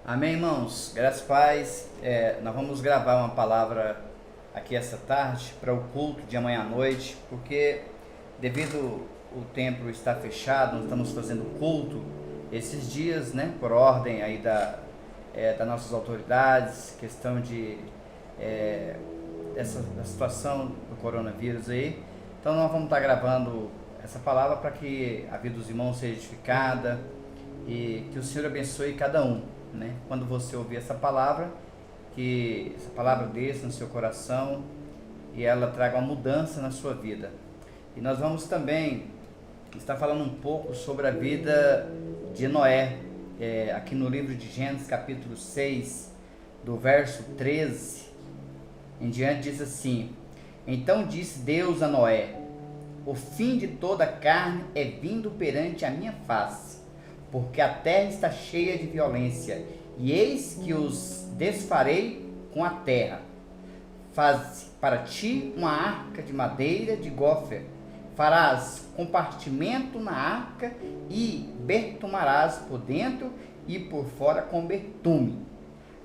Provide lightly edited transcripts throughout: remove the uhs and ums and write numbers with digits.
Amém, irmãos? Graças a paz. Nós vamos gravar uma palavra aqui essa tarde para o culto de amanhã à noite, porque devido o templo estar fechado, nós estamos fazendo culto esses dias, né? Por ordem aí das nossas autoridades, questão da situação do coronavírus aí. Então nós vamos estar gravando essa palavra para que a vida dos irmãos seja edificada e que o Senhor abençoe cada um, né? Quando você ouvir essa palavra, que essa palavra desça no seu coração e ela traga uma mudança na sua vida. E nós vamos também estar falando um pouco sobre a vida de Noé, aqui no livro de Gênesis capítulo 6, do verso 13 em diante, diz assim: Então disse Deus a Noé: O fim de toda carne é vindo perante a minha face, porque a terra está cheia de violência, e eis que os desfarei com a terra. Faze para ti uma arca de madeira de gofer, farás compartimento na arca e bertumarás por dentro e por fora com bertume.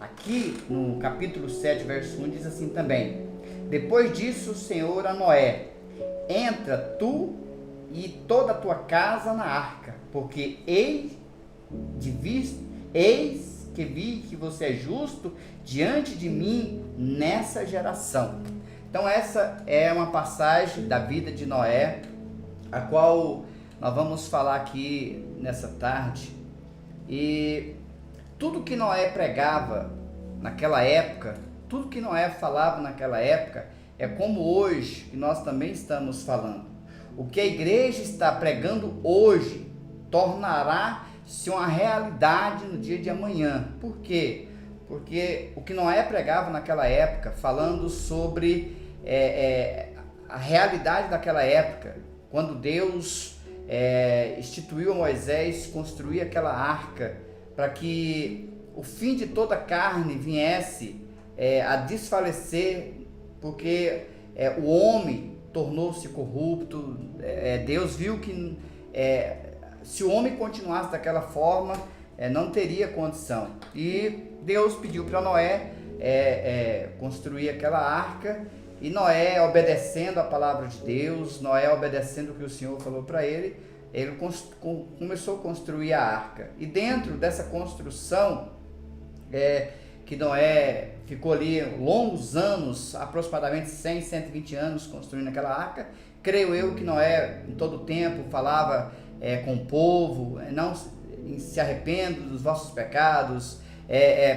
Aqui no capítulo 7, verso 1 diz assim também: Depois disso o Senhor a Noé: Entra tu e toda a tua casa na arca, porque eis que vi que você é justo diante de mim nessa geração. Então essa é uma passagem da vida de Noé, a qual nós vamos falar aqui nessa tarde. E tudo que Noé pregava naquela época, tudo que Noé falava naquela época, é como hoje que nós também estamos falando. O que a igreja está pregando hoje tornará-se uma realidade no dia de amanhã. Por quê? Porque o que Noé pregava naquela época, falando sobre a realidade daquela época, quando Deus instituiu a Moisés construir aquela arca, para que o fim de toda carne viesse a desfalecer, porque o homem tornou-se corrupto. Deus viu que se o homem continuasse daquela forma, não teria condição. E Deus pediu para Noé construir aquela arca, e Noé, obedecendo a palavra de Deus, Noé obedecendo o que o Senhor falou para ele, ele começou a construir a arca. E dentro dessa construção, que Noé ficou ali longos anos, aproximadamente 100, 120 anos construindo aquela arca. Creio eu que Noé, em todo o tempo, falava com o povo: não se arrependam dos vossos pecados,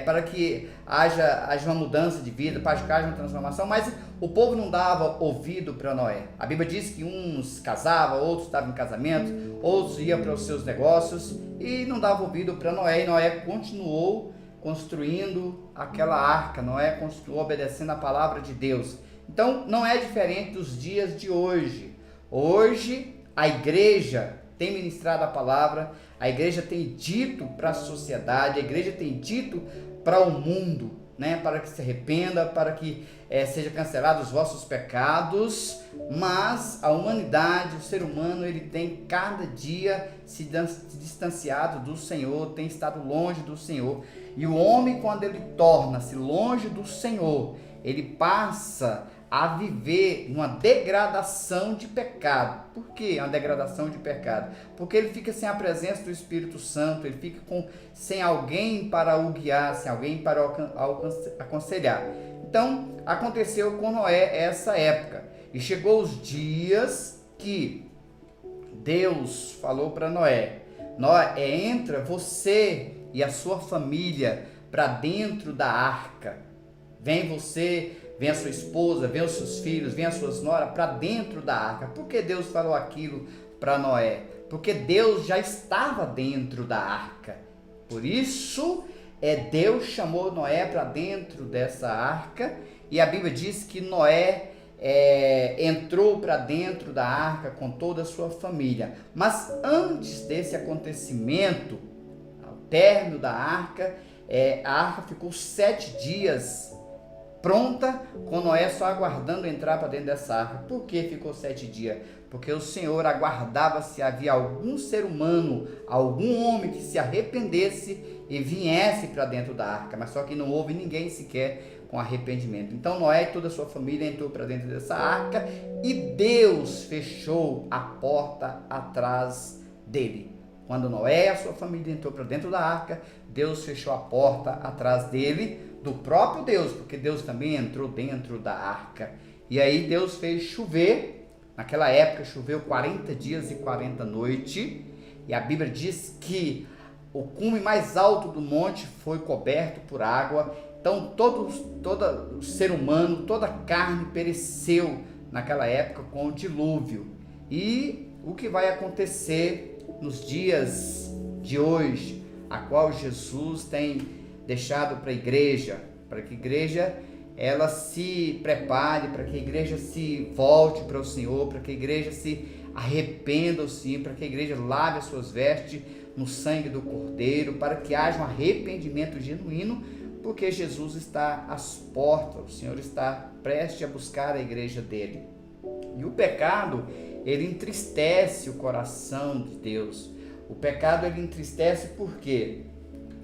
para que haja uma mudança de vida, para que haja uma transformação. Mas o povo não dava ouvido para Noé. A Bíblia diz que uns casavam, outros estavam em casamento, outros iam para os seus negócios e não dava ouvido para Noé. E Noé continuou construindo aquela arca. Noé continuou obedecendo a palavra de Deus. Então não é diferente dos dias de hoje. Hoje a igreja tem ministrado a palavra, a igreja tem dito para a sociedade, a igreja tem dito para o mundo, né, para que se arrependa, para que seja cancelados os vossos pecados. Mas a humanidade, o ser humano, ele tem cada dia se distanciado do Senhor, tem estado longe do Senhor. E o homem, quando ele torna-se longe do Senhor, ele passa a viver uma degradação de pecado. Por que uma degradação de pecado? Porque ele fica sem a presença do Espírito Santo, ele fica sem alguém para o guiar, sem alguém para aconselhar. Então, aconteceu com Noé essa época. E chegou os dias que Deus falou para Noé: Noé, entra você e a sua família para dentro da arca. Vem você, vem a sua esposa, vem os seus filhos, vem as suas noras para dentro da arca. Por que Deus falou aquilo para Noé? Porque Deus já estava dentro da arca. Por isso, Deus chamou Noé para dentro dessa arca. E a Bíblia diz que Noé entrou para dentro da arca com toda a sua família. Mas antes desse acontecimento, ao término da arca, a arca ficou 7 dias pronta, com Noé só aguardando entrar para dentro dessa arca. Por que ficou 7 dias? Porque o Senhor aguardava se havia algum ser humano, algum homem que se arrependesse e viesse para dentro da arca, mas só que não houve ninguém sequer com arrependimento. Então Noé e toda a sua família entrou para dentro dessa arca e Deus fechou a porta atrás dele. Quando Noé e a sua família entrou para dentro da arca, Deus fechou a porta atrás dele, do próprio Deus, porque Deus também entrou dentro da arca. E aí Deus fez chover, naquela época choveu 40 dias e 40 noites, e a Bíblia diz que o cume mais alto do monte foi coberto por água. Então todo o ser humano, toda a carne pereceu naquela época com o dilúvio. E o que vai acontecer nos dias de hoje, a qual Jesus tem deixado para a igreja, para que a igreja ela se prepare, para que a igreja se volte para o Senhor, para que a igreja se arrependa ao Senhor, para que a igreja lave as suas vestes no sangue do Cordeiro, para que haja um arrependimento genuíno, porque Jesus está às portas, o Senhor está prestes a buscar a igreja dele. E o pecado, ele entristece o coração de Deus. O pecado, ele entristece por quê?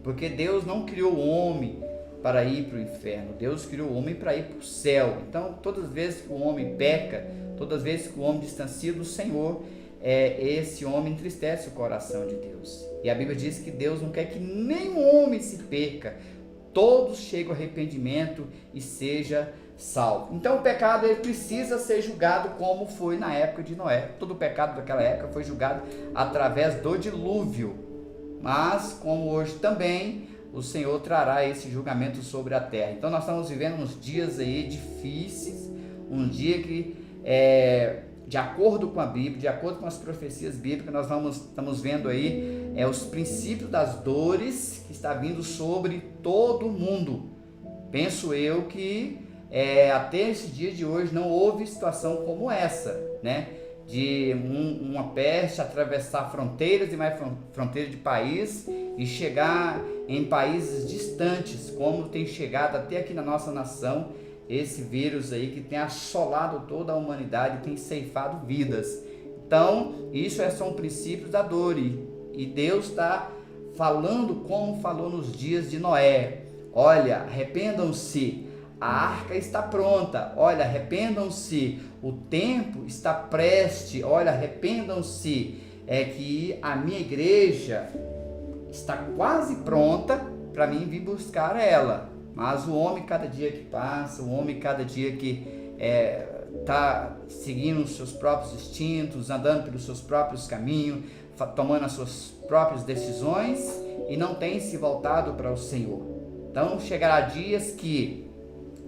Porque Deus não criou o homem para ir para o inferno, Deus criou o homem para ir para o céu. Então, todas as vezes que o homem peca, todas as vezes que o homem distancia do Senhor, esse homem entristece o coração de Deus. E a Bíblia diz que Deus não quer que nenhum homem se perca, todos cheguem ao arrependimento e seja salvo. Então o pecado ele precisa ser julgado como foi na época de Noé. Todo o pecado daquela época foi julgado através do dilúvio, mas como hoje também o Senhor trará esse julgamento sobre a terra. Então nós estamos vivendo uns dias aí difíceis, um dia que de acordo com a Bíblia, de acordo com as profecias bíblicas, nós estamos vendo aí os princípios das dores que está vindo sobre todo o mundo. Penso eu que até esse dia de hoje não houve situação como essa, né? De uma peste atravessar fronteiras e mais fronteiras de país e chegar em países distantes, como tem chegado até aqui na nossa nação, esse vírus aí que tem assolado toda a humanidade, tem ceifado vidas. Então, isso são princípios da dor, e Deus está falando como falou nos dias de Noé. Olha, arrependam-se, a arca está pronta, olha, arrependam-se, o tempo está preste, olha, arrependam-se, que a minha igreja está quase pronta para mim vir buscar ela. Mas o homem, cada dia que passa, o homem, cada dia que está seguindo os seus próprios instintos, andando pelos seus próprios caminhos, tomando as suas próprias decisões e não tem se voltado para o Senhor. Então chegará dias que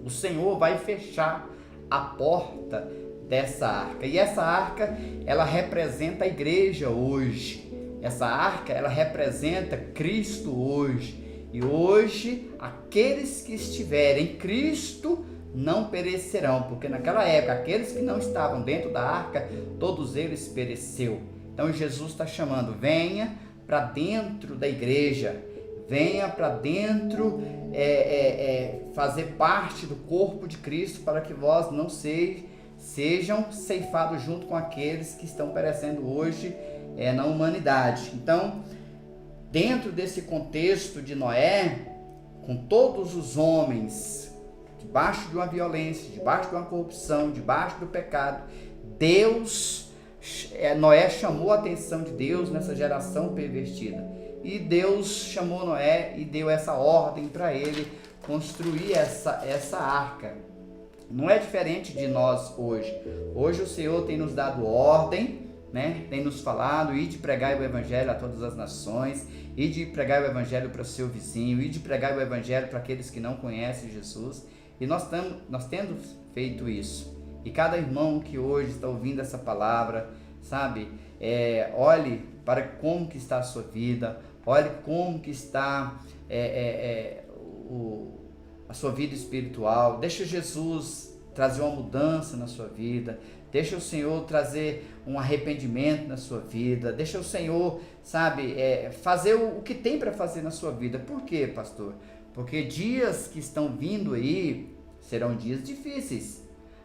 o Senhor vai fechar a porta dessa arca. E essa arca, ela representa a igreja hoje. Essa arca, ela representa Cristo hoje. E hoje, aqueles que estiverem em Cristo não perecerão, porque naquela época, aqueles que não estavam dentro da arca, todos eles pereceram. Então Jesus está chamando, venha para dentro da igreja, venha para dentro, fazer parte do corpo de Cristo, para que vós não sejam ceifados junto com aqueles que estão perecendo hoje na humanidade. Então, dentro desse contexto de Noé, com todos os homens, debaixo de uma violência, debaixo de uma corrupção, debaixo do pecado, Noé chamou a atenção de Deus nessa geração pervertida. E Deus chamou Noé e deu essa ordem para ele construir essa arca. Não é diferente de nós hoje. Hoje o Senhor tem nos dado ordem, né? Tem nos falado, e de pregar o evangelho a todas as nações, e de pregar o evangelho para o seu vizinho, e de pregar o evangelho para aqueles que não conhecem Jesus. E nós temos feito isso. E cada irmão que hoje está ouvindo essa palavra, sabe, olhe para como que está a sua vida, olhe como que está a sua vida espiritual. Deixa Jesus trazer uma mudança na sua vida, deixa o Senhor trazer um arrependimento na sua vida, deixa o Senhor, sabe, fazer o que tem para fazer na sua vida. Por quê, pastor? Porque dias que estão vindo aí serão dias difíceis.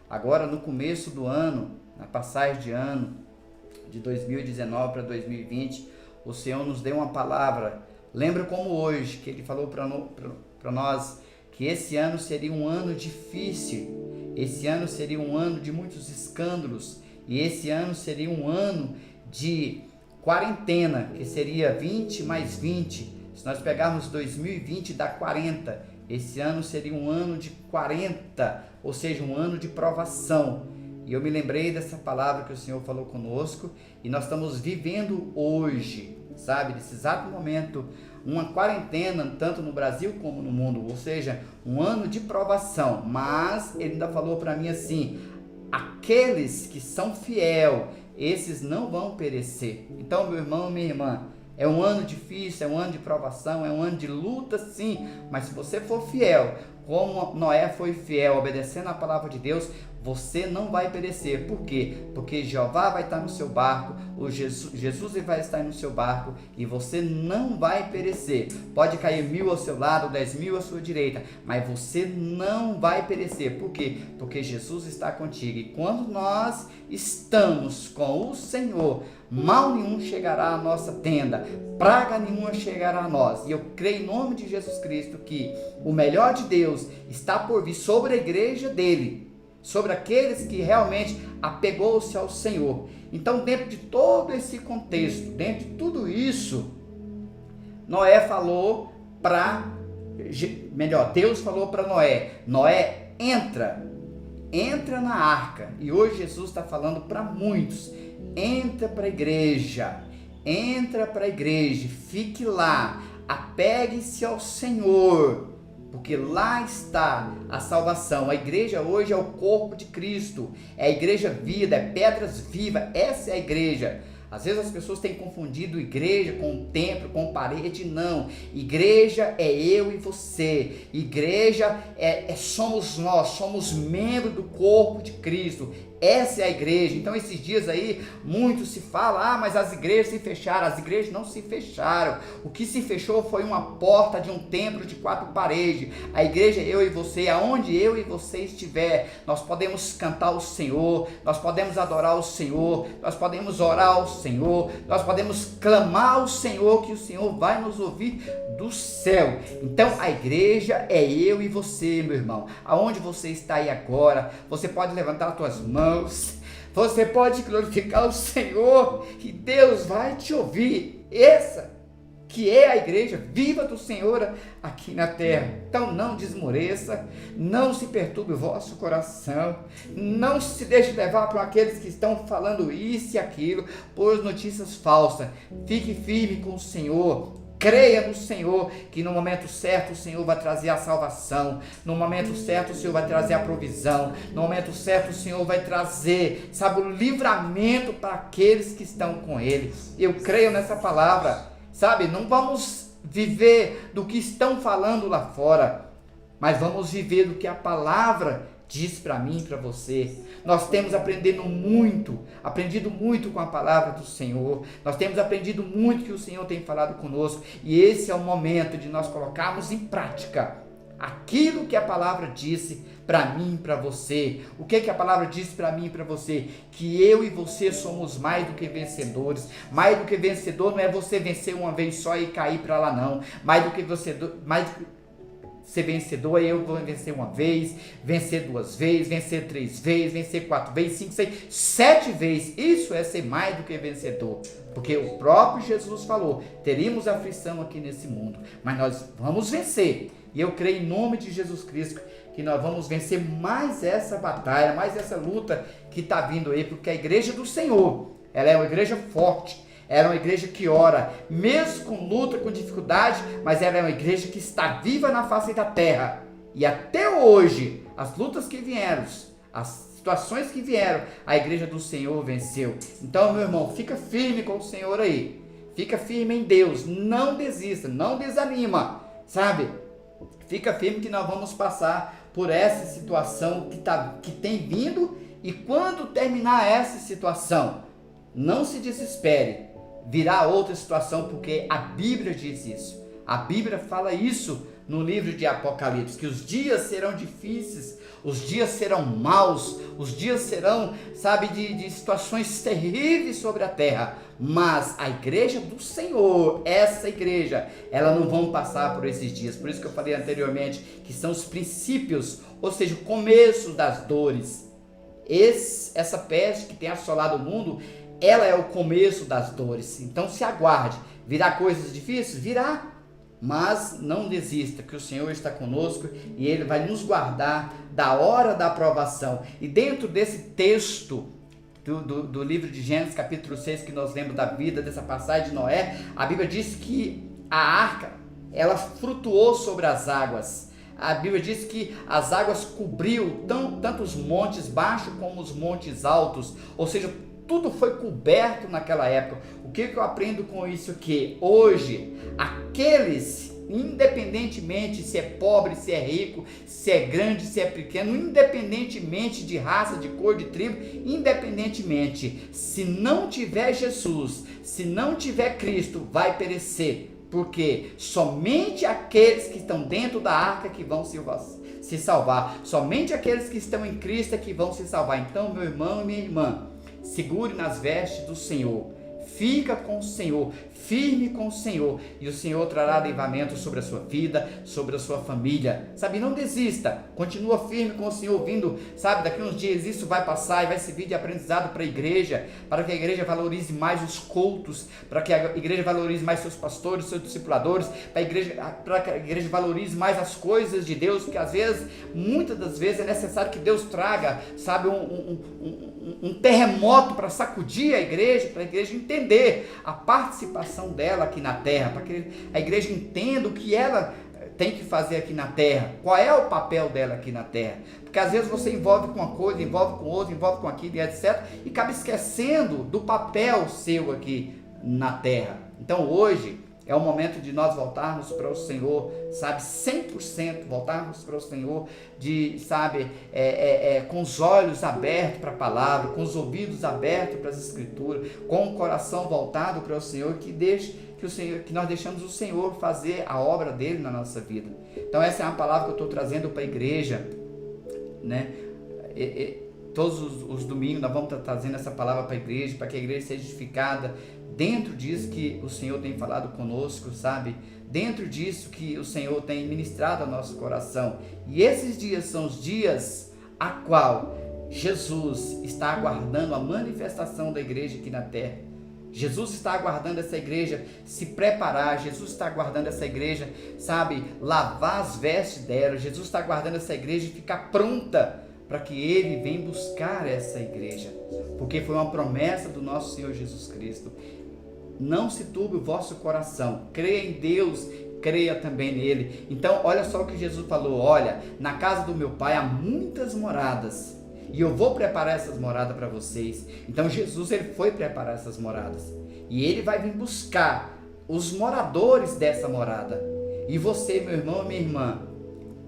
Agora, no começo do ano, na passagem de ano de 2019 para 2020, o Senhor nos deu uma palavra Lembro como hoje, que ele falou para nós que esse ano seria um ano difícil, esse ano seria um ano de muitos escândalos, e esse ano seria um ano de quarentena, que seria 20 mais 20. Se nós pegarmos 2020 dá 40, esse ano seria um ano de 40, ou seja, um ano de provação. E eu me lembrei dessa palavra que o Senhor falou conosco, e nós estamos vivendo hoje, sabe, nesse exato momento, uma quarentena, tanto no Brasil como no mundo, ou seja, um ano de provação. Mas ele ainda falou para mim assim: aqueles que são fiéis, esses não vão perecer. Então, meu irmão, minha irmã, é um ano difícil, é um ano de provação, é um ano de luta, sim, mas se você for fiel, como Noé foi fiel, obedecendo a palavra de Deus, você não vai perecer. Por quê? Porque Jeová vai estar no seu barco, o Jesus vai estar no seu barco, e você não vai perecer. Pode cair 1000 ao seu lado, 10.000 à sua direita, mas você não vai perecer. Por quê? Porque Jesus está contigo. E quando nós estamos com o Senhor, mal nenhum chegará à nossa tenda, praga nenhuma chegará a nós. E eu creio em nome de Jesus Cristo que o melhor de Deus está por vir sobre a igreja dele, sobre aqueles que realmente apegou-se ao Senhor. Então, dentro de todo esse contexto, dentro de tudo isso, Deus falou para Noé: Noé, entra na arca. E hoje Jesus está falando para muitos: entra para a igreja, fique lá, apegue-se ao Senhor, porque lá está a salvação. A igreja hoje é o corpo de Cristo, é a igreja vida, é pedras vivas, essa é a igreja. Às vezes as pessoas têm confundido igreja com templo, com parede. Não, igreja é eu e você, igreja somos nós, somos membros do corpo de Cristo. Essa é a igreja. Então esses dias aí, muito se fala: mas as igrejas se fecharam. As igrejas não se fecharam. O que se fechou foi uma porta de um templo de 4 paredes. A igreja é eu e você. Aonde eu e você estiver, nós podemos cantar o Senhor, nós podemos adorar o Senhor, nós podemos orar ao Senhor, nós podemos clamar ao Senhor, que o Senhor vai nos ouvir do céu. Então a igreja é eu e você, meu irmão. Aonde você está aí agora, você pode levantar as tuas mãos, você pode glorificar o Senhor, e Deus vai te ouvir. Essa que é a igreja viva do Senhor aqui na terra. Então não desmoreça, não se perturbe o vosso coração, não se deixe levar por aqueles que estão falando isso e aquilo, por notícias falsas. Fique firme com o Senhor. Creia no Senhor, que no momento certo o Senhor vai trazer a salvação, no momento certo o Senhor vai trazer a provisão, no momento certo o Senhor vai trazer, sabe, o livramento para aqueles que estão com Ele. Eu creio nessa palavra, sabe, não vamos viver do que estão falando lá fora, mas vamos viver do que a palavra diz para mim e para você. Nós temos aprendido muito com a palavra do Senhor. Nós temos aprendido muito que o Senhor tem falado conosco. E esse é o momento de nós colocarmos em prática aquilo que a palavra disse para mim e para você. O que a palavra disse para mim e para você? Que eu e você somos mais do que vencedores. Mais do que vencedor não é você vencer uma vez só e cair para lá, não. Mais do que vencedor, ser vencedor, eu vou vencer uma vez, vencer 2 vezes, vencer 3 vezes, vencer 4 vezes, 5, 6, 7 vezes. Isso é ser mais do que vencedor, porque o próprio Jesus falou: teríamos aflição aqui nesse mundo, mas nós vamos vencer. E eu creio em nome de Jesus Cristo que nós vamos vencer mais essa batalha, mais essa luta que está vindo aí, porque a igreja do Senhor, ela é uma igreja forte. Ela é uma igreja que ora, mesmo com luta, com dificuldade, mas ela é uma igreja que está viva na face da terra. E até hoje, as lutas que vieram, as situações que vieram, a igreja do Senhor venceu. Então, meu irmão, fica firme com o Senhor aí. Fica firme em Deus. Não desista, não desanima, sabe? Fica firme que nós vamos passar por essa situação que tem vindo. E quando terminar essa situação, não se desespere. Virá outra situação, porque a Bíblia diz isso. A Bíblia fala isso no livro de Apocalipse, que os dias serão difíceis, os dias serão maus, os dias serão, sabe, de situações terríveis sobre a terra, mas a igreja do Senhor, essa igreja, ela não vão passar por esses dias. Por isso que eu falei anteriormente, que são os princípios, ou seja, o começo das dores. Essa peste que tem assolado o mundo, ela é o começo das dores. Então se aguarde. Virá coisas difíceis? Virá. Mas não desista, que o Senhor está conosco e Ele vai nos guardar da hora da aprovação. E dentro desse texto do livro de Gênesis, capítulo 6, que nós lemos da vida, dessa passagem de Noé, a Bíblia diz que a arca, ela flutuou sobre as águas. A Bíblia diz que as águas cobriu tanto os montes baixos como os montes altos, ou seja, tudo foi coberto naquela época. O que eu aprendo com isso? Que hoje, aqueles, independentemente se é pobre, se é rico, se é grande, se é pequeno, independentemente de raça, de cor, de tribo, independentemente, se não tiver Jesus, se não tiver Cristo, vai perecer. Porque somente aqueles que estão dentro da arca que vão se salvar. Somente aqueles que estão em Cristo é que vão se salvar. Então, meu irmão e minha irmã, segure nas vestes do Senhor, fica com o Senhor, firme com o Senhor, e o Senhor trará livramento sobre a sua vida, sobre a sua família, sabe, não desista, continua firme com o Senhor, vindo, sabe, daqui uns dias isso vai passar e vai servir de aprendizado para a igreja, para que a igreja valorize mais os cultos, para que a igreja valorize mais seus pastores, seus discipuladores, para que a igreja valorize mais as coisas de Deus, porque às vezes, muitas das vezes é necessário que Deus traga, sabe, um terremoto para sacudir a igreja, para a igreja entender a participação dela aqui na terra, para que a igreja entenda o que ela tem que fazer aqui na terra, qual é o papel dela aqui na terra, porque às vezes você envolve com uma coisa, envolve com outra, envolve com aquilo e etc, e acaba esquecendo do papel seu aqui na terra. Então hoje é o momento de nós voltarmos para o Senhor, sabe, 100%, voltarmos para o Senhor, com os olhos abertos para a palavra, com os ouvidos abertos para as escrituras, com o coração voltado para o Senhor, que nós deixamos o Senhor fazer a obra dele na nossa vida. Então essa é uma palavra que eu estou trazendo para a igreja, né? Todos os domingos nós vamos estar trazendo essa palavra para a igreja, para que a igreja seja edificada dentro disso que o Senhor tem falado conosco, sabe? Dentro disso que o Senhor tem ministrado ao nosso coração. E esses dias são os dias a qual Jesus está aguardando a manifestação da igreja aqui na terra. Jesus está aguardando essa igreja se preparar, Jesus está aguardando essa igreja, sabe, lavar as vestes dela, Jesus está aguardando essa igreja ficar pronta para que Ele venha buscar essa igreja, porque foi uma promessa do nosso Senhor Jesus Cristo. Não se turbe o vosso coração, creia em Deus, creia também nele. Então olha só o que Jesus falou, olha, na casa do meu Pai há muitas moradas, e eu vou preparar essas moradas para vocês. Então Jesus, ele foi preparar essas moradas, e ele vai vir buscar os moradores dessa morada. E você, meu irmão e minha irmã,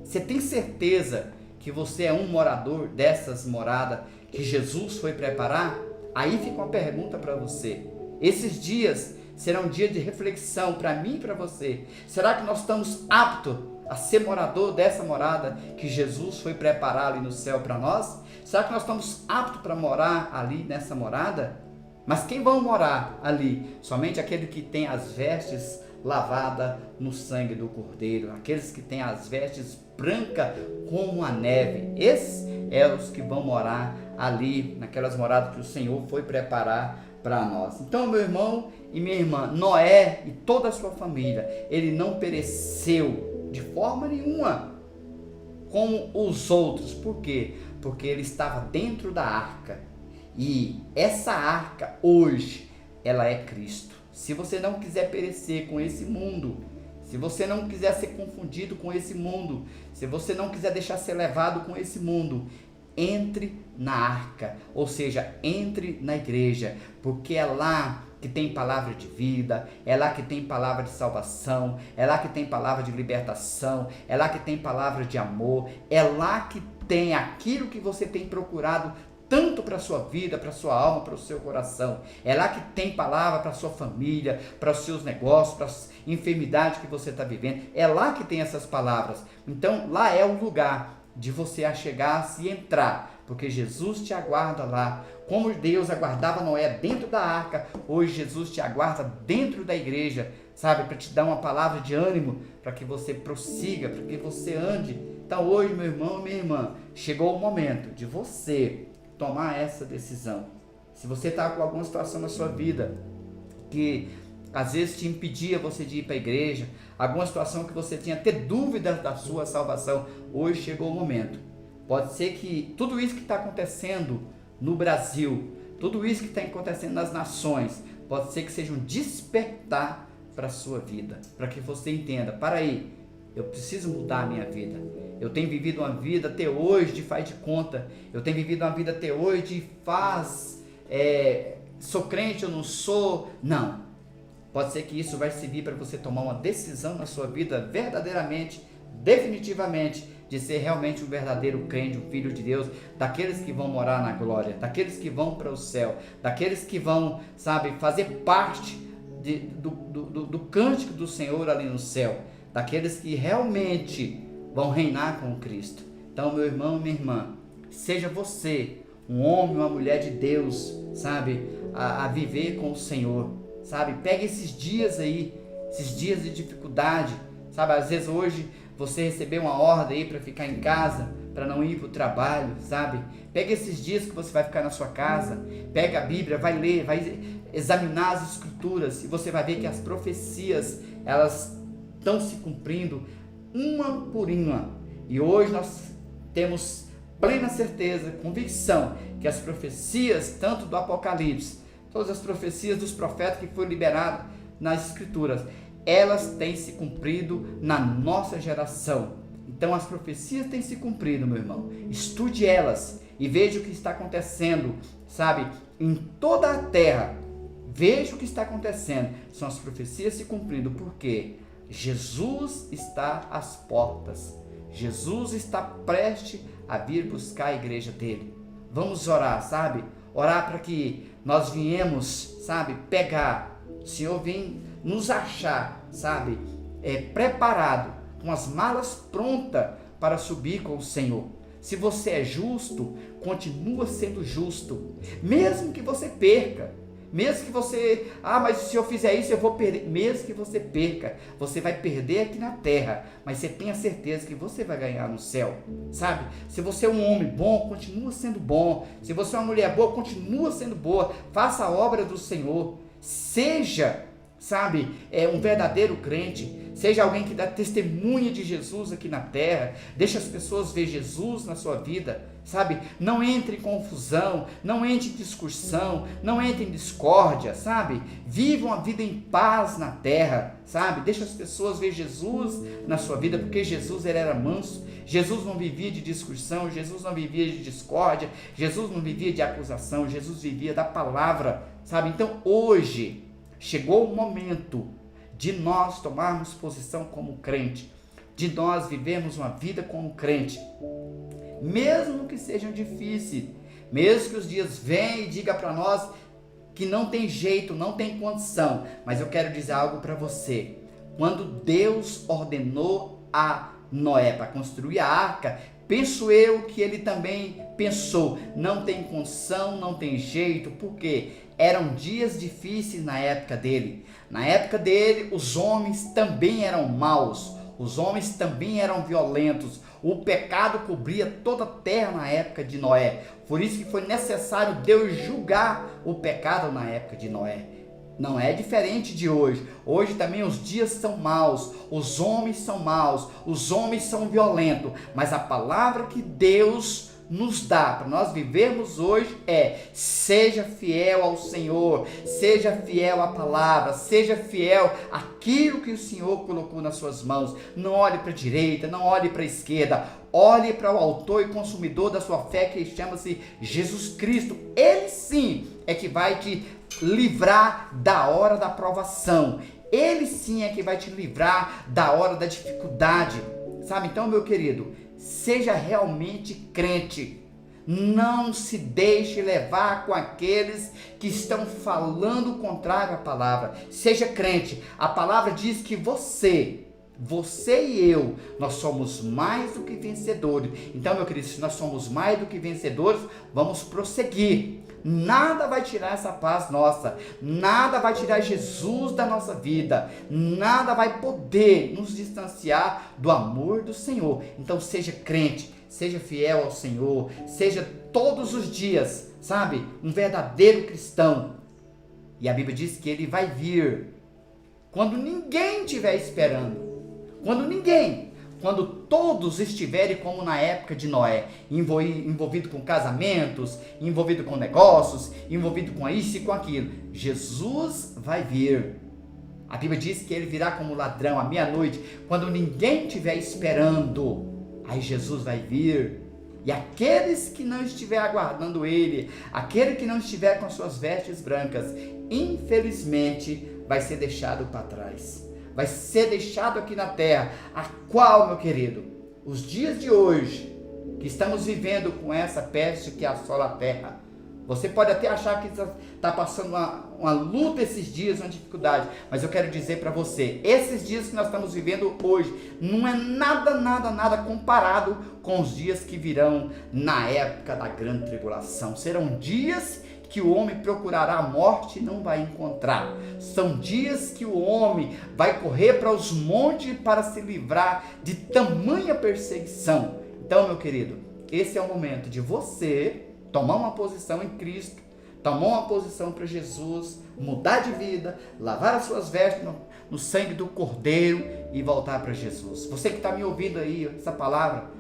você tem certeza que você é um morador dessas moradas que Jesus foi preparar? Aí fica uma pergunta para você. Esses dias serão dias de reflexão para mim e para você. Será que nós estamos aptos a ser morador dessa morada que Jesus foi preparar ali no céu para nós? Será que nós estamos aptos para morar ali nessa morada? Mas quem vão morar ali? Somente aquele que tem as vestes lavadas no sangue do Cordeiro, aqueles que têm as vestes brancas como a neve. Esses é os que vão morar ali, naquelas moradas que o Senhor foi preparar para nós. Então, meu irmão e minha irmã, Noé e toda a sua família, ele não pereceu de forma nenhuma como os outros. Por quê? Porque ele estava dentro da arca. E essa arca hoje, ela é Cristo. Se você não quiser perecer com esse mundo, se você não quiser ser confundido com esse mundo, se você não quiser deixar ser levado com esse mundo, entre na arca, ou seja, entre na igreja, porque é lá que tem palavra de vida, é lá que tem palavra de salvação, é lá que tem palavra de libertação, é lá que tem palavra de amor, é lá que tem aquilo que você tem procurado tanto para a sua vida, para a sua alma, para o seu coração. É lá que tem palavra para a sua família, para os seus negócios, para as enfermidades que você está vivendo. É lá que tem essas palavras. Então lá é o lugar de você achegar-se e entrar, porque Jesus te aguarda lá. Como Deus aguardava Noé dentro da arca, hoje Jesus te aguarda dentro da igreja, sabe? Para te dar uma palavra de ânimo, para que você prossiga, para que você ande. Então hoje, meu irmão, minha irmã, chegou o momento de você tomar essa decisão. Se você está com alguma situação na sua vida que às vezes te impedia você de ir para a igreja, alguma situação que você tinha até dúvida da sua salvação, hoje chegou o momento. Pode ser que tudo isso que está acontecendo no Brasil, tudo isso que está acontecendo nas nações, pode ser que seja um despertar para a sua vida, para que você entenda, para aí, eu preciso mudar a minha vida. Eu tenho vivido uma vida até hoje de faz de conta, eu tenho vivido uma vida até hoje de sou crente ou não sou, não. Pode ser que isso vai servir para você tomar uma decisão na sua vida verdadeiramente, definitivamente, de ser realmente um verdadeiro crente, um filho de Deus, daqueles que vão morar na glória, daqueles que vão para o céu, daqueles que vão, sabe, fazer parte do cântico do Senhor ali no céu, daqueles que realmente vão reinar com Cristo. Então, meu irmão, minha irmã, seja você um homem, uma mulher de Deus, sabe, a viver com o Senhor, sabe, pega esses dias aí, esses dias de dificuldade, sabe, às vezes hoje você recebeu uma ordem aí para ficar em casa, para não ir para o trabalho, sabe, pega esses dias que você vai ficar na sua casa, pega a Bíblia, vai ler, vai examinar as Escrituras, e você vai ver que as profecias, elas estão se cumprindo uma por uma, e hoje nós temos plena certeza, convicção, que as profecias, tanto do Apocalipse, todas as profecias dos profetas que foram liberadas nas Escrituras, elas têm se cumprido na nossa geração. Então as profecias têm se cumprido, meu irmão. Estude elas e veja o que está acontecendo, sabe, em toda a terra. Veja o que está acontecendo. São as profecias se cumprindo, porque Jesus está às portas. Jesus está prestes a vir buscar a igreja dele. Vamos orar, sabe? Orar para que nós viemos, sabe, pegar. O Senhor vem nos achar, sabe, preparado, com as malas prontas para subir com o Senhor. Se você é justo, continua sendo justo, mesmo que você perca. Mesmo que você, mas se eu fizer isso eu vou perder, mesmo que você perca, você vai perder aqui na terra, mas você tenha certeza que você vai ganhar no céu, sabe? Se você é um homem bom, continua sendo bom. Se você é uma mulher boa, continua sendo boa. Faça a obra do Senhor. Seja, sabe, um verdadeiro crente. Seja alguém que dá testemunha de Jesus aqui na terra. Deixa as pessoas ver Jesus na sua vida, sabe? Não entre em confusão, não entre em discussão, não entre em discórdia, sabe? Viva uma vida em paz na terra, sabe? Deixa as pessoas ver Jesus na sua vida, porque Jesus, ele era manso. Jesus não vivia de discussão, Jesus não vivia de discórdia, Jesus não vivia de acusação, Jesus vivia da palavra, sabe? Então hoje chegou o momento de nós tomarmos posição como crente, de nós vivermos uma vida como crente, mesmo que sejam difíceis, mesmo que os dias venham e digam para nós que não tem jeito, não tem condição, mas eu quero dizer algo para você. Quando Deus ordenou a Noé para construir a arca, penso eu que ele também pensou, não tem condição, não tem jeito, porque eram dias difíceis na época dele. Na época dele, os homens também eram maus, os homens também eram violentos, o pecado cobria toda a terra na época de Noé. Por isso que foi necessário Deus julgar o pecado na época de Noé. Não é diferente de hoje. Hoje também os dias são maus, os homens são maus, os homens são violentos, mas a palavra que Deus nos dá para nós vivermos hoje seja fiel ao Senhor, seja fiel à palavra, seja fiel àquilo que o Senhor colocou nas suas mãos. Não olhe para a direita, não olhe para a esquerda, olhe para o autor e consumidor da sua fé, que chama-se Jesus Cristo. Ele sim é que vai te livrar da hora da provação, ele sim é que vai te livrar da hora da dificuldade, sabe? Então, meu querido, seja realmente crente. Não se deixe levar com aqueles que estão falando o contrário à palavra. Seja crente. A palavra diz que você e eu, nós somos mais do que vencedores. Então, meu querido, se nós somos mais do que vencedores, vamos prosseguir. Nada vai tirar essa paz nossa, nada vai tirar Jesus da nossa vida, nada vai poder nos distanciar do amor do Senhor. Então seja crente, seja fiel ao Senhor, seja todos os dias, sabe, um verdadeiro cristão. E a Bíblia diz que ele vai vir quando ninguém estiver esperando, quando todos estiverem como na época de Noé, envolvido com casamentos, envolvido com negócios, envolvido com isso e com aquilo. Jesus vai vir. A Bíblia diz que ele virá como ladrão à meia-noite, quando ninguém estiver esperando. Aí Jesus vai vir. E aqueles que não estiver aguardando ele, aquele que não estiver com suas vestes brancas, infelizmente vai ser deixado para trás. Vai ser deixado aqui na terra, a qual, meu querido, os dias de hoje, que estamos vivendo com essa peste que assola a terra, você pode até achar que está passando uma luta esses dias, uma dificuldade, mas eu quero dizer para você, esses dias que nós estamos vivendo hoje, não é nada comparado com os dias que virão na época da grande tribulação. Serão dias que o homem procurará a morte e não vai encontrar. São dias que o homem vai correr para os montes para se livrar de tamanha perseguição. Então, meu querido, esse é o momento de você tomar uma posição em Cristo, tomar uma posição para Jesus, mudar de vida, lavar as suas vestes no sangue do Cordeiro e voltar para Jesus. Você que está me ouvindo aí, essa palavra,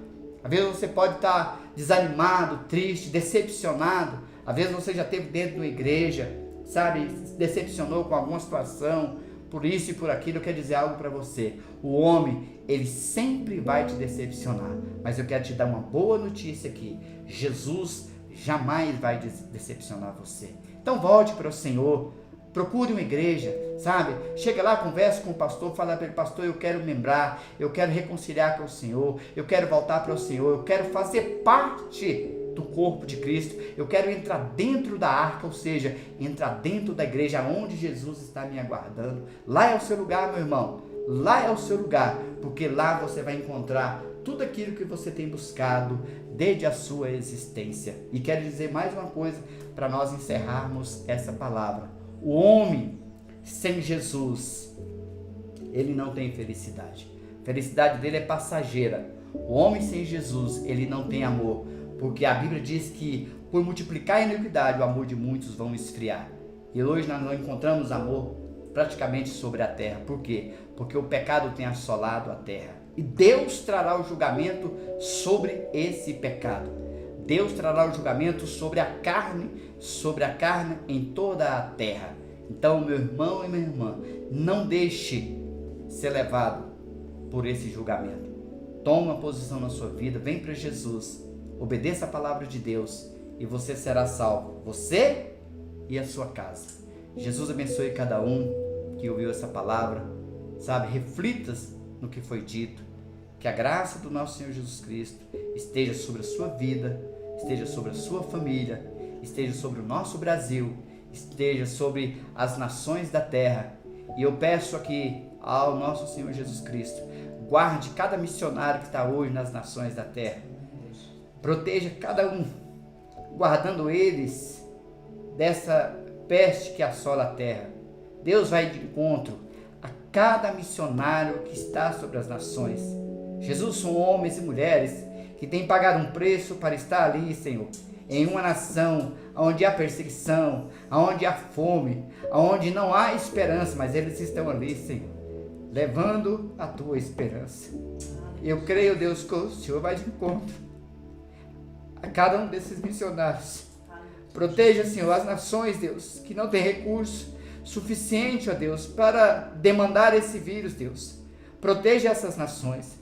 às vezes você pode estar desanimado, triste, decepcionado. Às vezes você já esteve dentro de uma igreja, sabe, se decepcionou com alguma situação, por isso e por aquilo. Eu quero dizer algo para você. O homem, ele sempre vai te decepcionar, mas eu quero te dar uma boa notícia aqui. Jesus jamais vai decepcionar você. Então volte para o Senhor, procure uma igreja, sabe? Chega lá, conversa com o pastor, fala para ele: pastor, eu quero lembrar, eu quero reconciliar com o Senhor, eu quero voltar para o Senhor, eu quero fazer parte do corpo de Cristo, eu quero entrar dentro da arca, ou seja, entrar dentro da igreja onde Jesus está me aguardando. Lá é o seu lugar, meu irmão, lá é o seu lugar, porque lá você vai encontrar tudo aquilo que você tem buscado desde a sua existência. E quero dizer mais uma coisa para nós encerrarmos essa palavra: o homem sem Jesus, ele não tem felicidade. A felicidade dele é passageira. O homem sem Jesus, ele não tem amor, porque a Bíblia diz que por multiplicar a iniquidade, o amor de muitos vão esfriar. E hoje nós não encontramos amor praticamente sobre a terra. Por quê? Porque o pecado tem assolado a terra. E Deus trará o julgamento sobre esse pecado. Deus trará o julgamento sobre a carne em toda a terra. Então, meu irmão e minha irmã, não deixe ser levado por esse julgamento. Tome uma posição na sua vida, vem para Jesus, obedeça a palavra de Deus e você será salvo, você e a sua casa. Jesus abençoe cada um que ouviu essa palavra, sabe, reflita no que foi dito, que a graça do nosso Senhor Jesus Cristo esteja sobre a sua vida, esteja sobre a sua família, esteja sobre o nosso Brasil, esteja sobre as nações da terra. E eu peço aqui ao nosso Senhor Jesus Cristo, guarde cada missionário que está hoje nas nações da terra, proteja cada um, guardando eles dessa peste que assola a terra. Deus vai de encontro a cada missionário que está sobre as nações. Jesus, são homens e mulheres que têm pagado um preço para estar ali, Senhor, em uma nação onde há perseguição, onde há fome, onde não há esperança, mas eles estão ali, Senhor, levando a tua esperança. Eu creio, Deus, que o Senhor vai de encontro a cada um desses missionários. Proteja, Senhor, as nações, Deus, que não têm recurso suficiente, ó Deus, para demandar esse vírus, Deus. Proteja essas nações.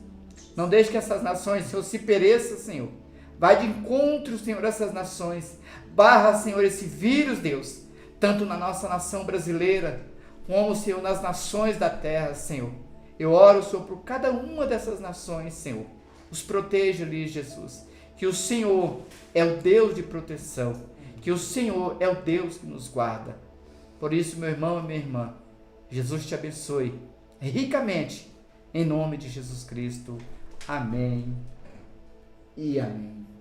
Não deixe que essas nações, Senhor, se pereçam, Senhor. Vai de encontro, Senhor, a essas nações. Barra, Senhor, esse vírus, Deus, tanto na nossa nação brasileira, como, Senhor, nas nações da terra, Senhor. Eu oro, Senhor, por cada uma dessas nações, Senhor. Os proteja ali, Jesus. que o Senhor é o Deus de proteção, que o Senhor é o Deus que nos guarda. Por isso, meu irmão e minha irmã, Jesus te abençoe ricamente, em nome de Jesus Cristo. Amém e amém.